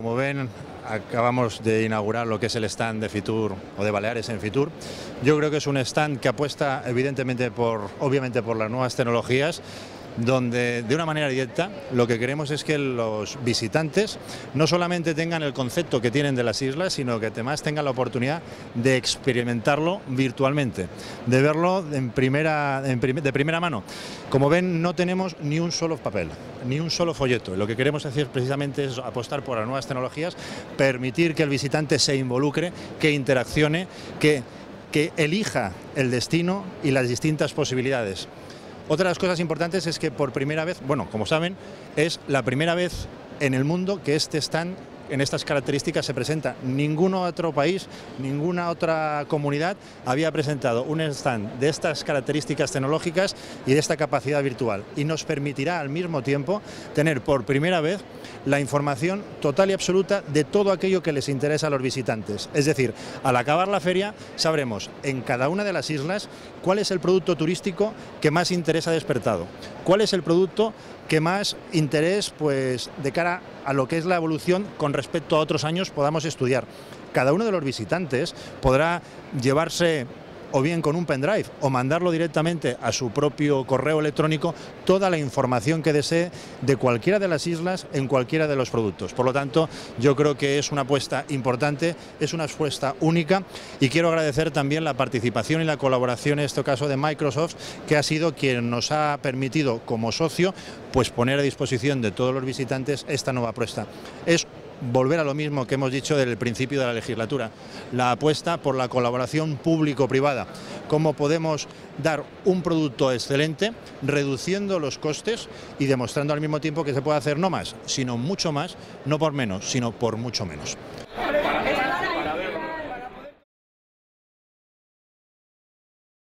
Como ven, acabamos de inaugurar lo que es el stand de Fitur o de Baleares en Fitur. Yo creo que es un stand que apuesta evidentemente obviamente por las nuevas tecnologías, donde de una manera directa lo que queremos es que los visitantes no solamente tengan el concepto que tienen de las islas, sino que además tengan la oportunidad de experimentarlo virtualmente, de verlo de primera mano. Como ven, no tenemos ni un solo papel, ni un solo folleto. Lo que queremos hacer precisamente es apostar por las nuevas tecnologías, permitir que el visitante se involucre, que interaccione, que elija el destino y las distintas posibilidades. Otra de las cosas importantes es que por primera vez, bueno, como saben, es la primera vez en el mundo que este stand en estas características se presenta. Ningún otro país, ninguna otra comunidad había presentado un stand de estas características tecnológicas y de esta capacidad virtual. Y nos permitirá al mismo tiempo tener por primera vez la información total y absoluta de todo aquello que les interesa a los visitantes. Es decir, al acabar la feria sabremos en cada una de las islas cuál es el producto turístico que más interés ha despertado, cuál es el producto que más interés de cara a lo que es la evolución con respecto a otros años podamos estudiar. Cada uno de los visitantes podrá llevarse o bien con un pendrive o mandarlo directamente a su propio correo electrónico toda la información que desee de cualquiera de las islas en cualquiera de los productos. Por lo tanto, yo creo que es una apuesta importante, es una apuesta única y quiero agradecer también la participación y la colaboración en este caso de Microsoft, que ha sido quien nos ha permitido como socio pues poner a disposición de todos los visitantes esta nueva apuesta. Es volver a lo mismo que hemos dicho desde el principio de la legislatura, la apuesta por la colaboración público-privada, cómo podemos dar un producto excelente, reduciendo los costes y demostrando al mismo tiempo que se puede hacer no más, sino mucho más, no por menos, sino por mucho menos.